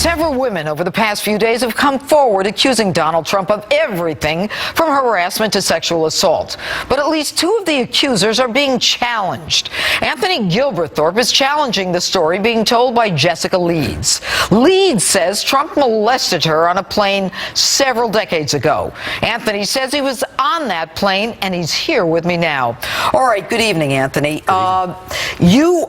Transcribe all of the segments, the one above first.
Several women over the past few days have come forward accusing Donald Trump of everything from harassment to sexual assault. But at least two of the accusers are being challenged. Anthony Gilberthorpe is challenging the story being told by Jessica Leeds. Leeds says Trump molested her on a plane several decades ago. Anthony says he was on that plane, and he's here with me now. All right, good evening, Anthony. You're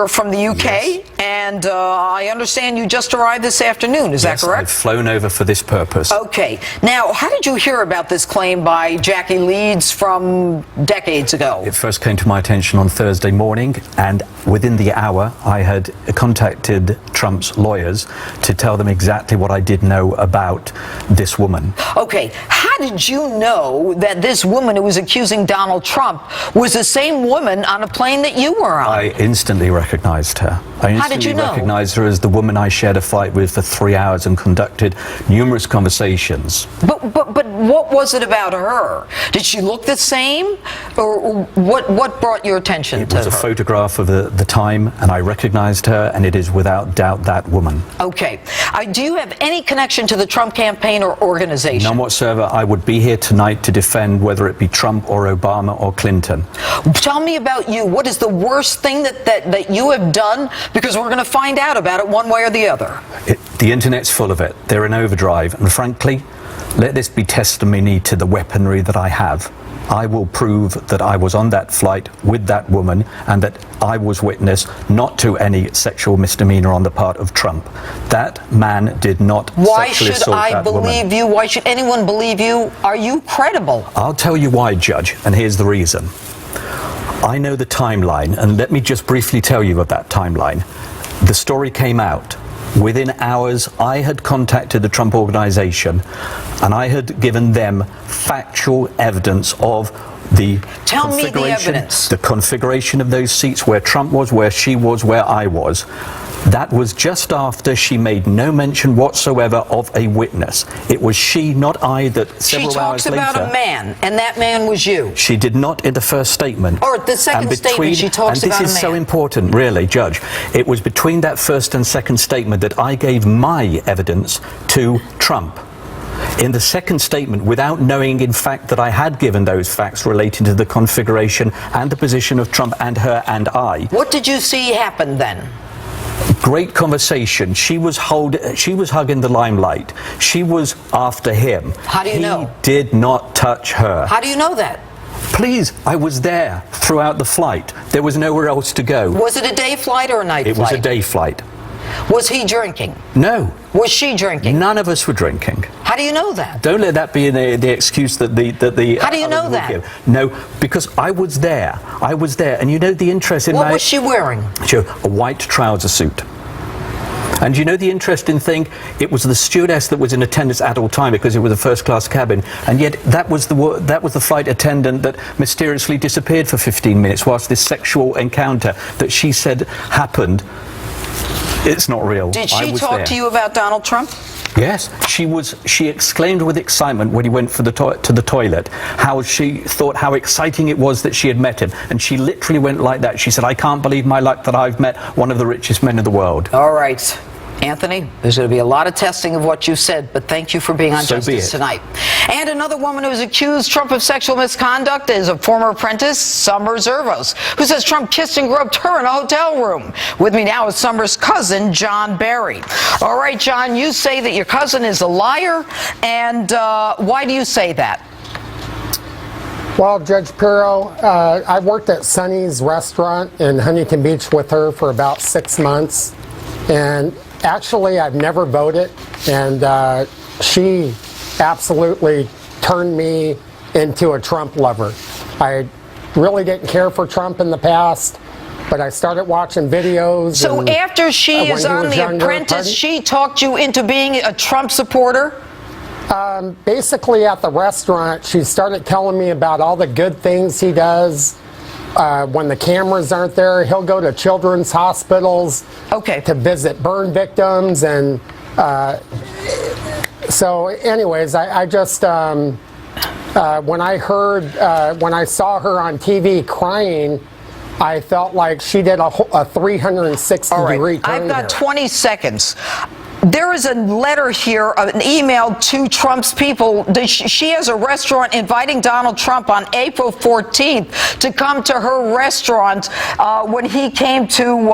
from the UK, yes. And I understand you just arrived this afternoon. Is that correct? I've flown over for this purpose. Okay. Now, how did you hear about this claim by Jackie Leeds from decades ago? It first came to my attention on Thursday morning, and within the hour, I had contacted Trump's lawyers to tell them exactly what I did know about this woman. Okay. How did you know that this woman who was accusing Donald Trump was the same woman on a plane that you were on? I instantly recognized her. How did you know? I recognized her as the woman I shared a flight with for 3 hours and conducted numerous conversations. But what was it about her? Did she look the same? Or what brought your attention to her? It was a photograph of the time, and I recognized her, and it is without doubt that woman. Okay. Do you have any connection to the Trump campaign or organization? None whatsoever. I would be here tonight to defend whether it be Trump or Obama or Clinton. Tell me about you. What is the worst thing that you have done? Because we're going to find out about it one way or the other. The internet's full of it. They're in overdrive. And frankly, let this be testimony to the weaponry that I have. I will prove that I was on that flight with that woman and that I was witness not to any sexual misdemeanor on the part of Trump. That man did not sexually assault that woman. Why should I believe you? Why should anyone believe you? Are you credible? I'll tell you why, Judge, and here's the reason. I know the timeline, and let me just briefly tell you of that timeline. The story came out. Within hours, I had contacted the Trump Organization, and I had given them factual evidence of the the configuration of those seats, where Trump was, where she was, where I was. That was just after she made no mention whatsoever of a witness. It was she, not I, that several hours later... She talks about a man, and that man was you. She did not in the first statement. Or the second statement, she talks about a man. And this is so important, really, Judge. It was between that first and second statement that I gave my evidence to Trump. In the second statement, without knowing, in fact, that I had given those facts relating to the configuration and the position of Trump and her and I. What did you see happen then? Great conversation. She was hugging the limelight. She was after him. How do you know? He did not touch her. How do you know that? Please, I was there throughout the flight. There was nowhere else to go. Was it a day flight or a night flight? It was a day flight. Was he drinking? No. Was she drinking? None of us were drinking. How do you know that? Don't let that be the excuse that the How do you know that? Give. No, because I was there. I was there, and you know the interest in What was she wearing? A white trouser suit. And you know the interesting thing? It was the stewardess that was in attendance at all time, because it was a first-class cabin, and yet that was the flight attendant that mysteriously disappeared for 15 minutes whilst this sexual encounter that she said happened. It's not real. Did she talk to you about Donald Trump? Yes, she exclaimed with excitement when he went to the toilet, how she thought how exciting it was that she had met him. And she literally went like that. She said, "I can't believe my luck that I've met one of the richest men in the world." All right. Anthony, there's going to be a lot of testing of what you said, but thank you for being on Justice Tonight. And another woman who's accused Trump of sexual misconduct is a former apprentice, Summer Zervos, who says Trump kissed and groped her in a hotel room. With me now is Summer's cousin, John Barry. All right, John, you say that your cousin is a liar, and why do you say that? Well, Judge Pirro, I worked at Sonny's restaurant in Huntington Beach with her for about 6 months, and actually, I've never voted, and she absolutely turned me into a Trump lover. I really didn't care for Trump in the past, but I started watching videos. So after she is on The Apprentice, she talked you into being a Trump supporter? Basically, at the restaurant, she started telling me about all the good things he does. When the cameras aren't there, he'll go to children's hospitals to visit burn victims. And so anyways, I just, when I saw her on TV crying I felt like she did a 360-degree turn. I've got there. 20 seconds. There is a letter here, an email to Trump's people. She has a restaurant inviting Donald Trump on April 14th to come to her restaurant when he came to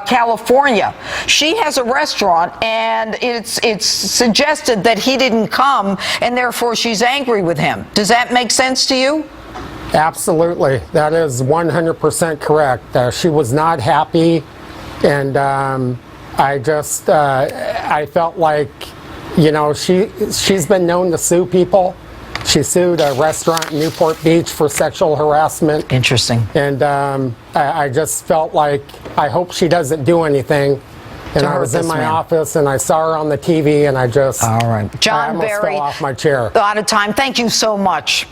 California. She has a restaurant, and it's suggested that he didn't come, and therefore she's angry with him. Does that make sense to you? Absolutely. That is 100% correct. She was not happy, and I felt like, you know, she's been known to sue people. She sued a restaurant in Newport Beach for sexual harassment. Interesting. And I just felt like, I hope she doesn't do anything. And I was in my office, and I saw her on the TV, and I just, all right, John I almost Barry, fell off my chair. Out of time. Thank you so much.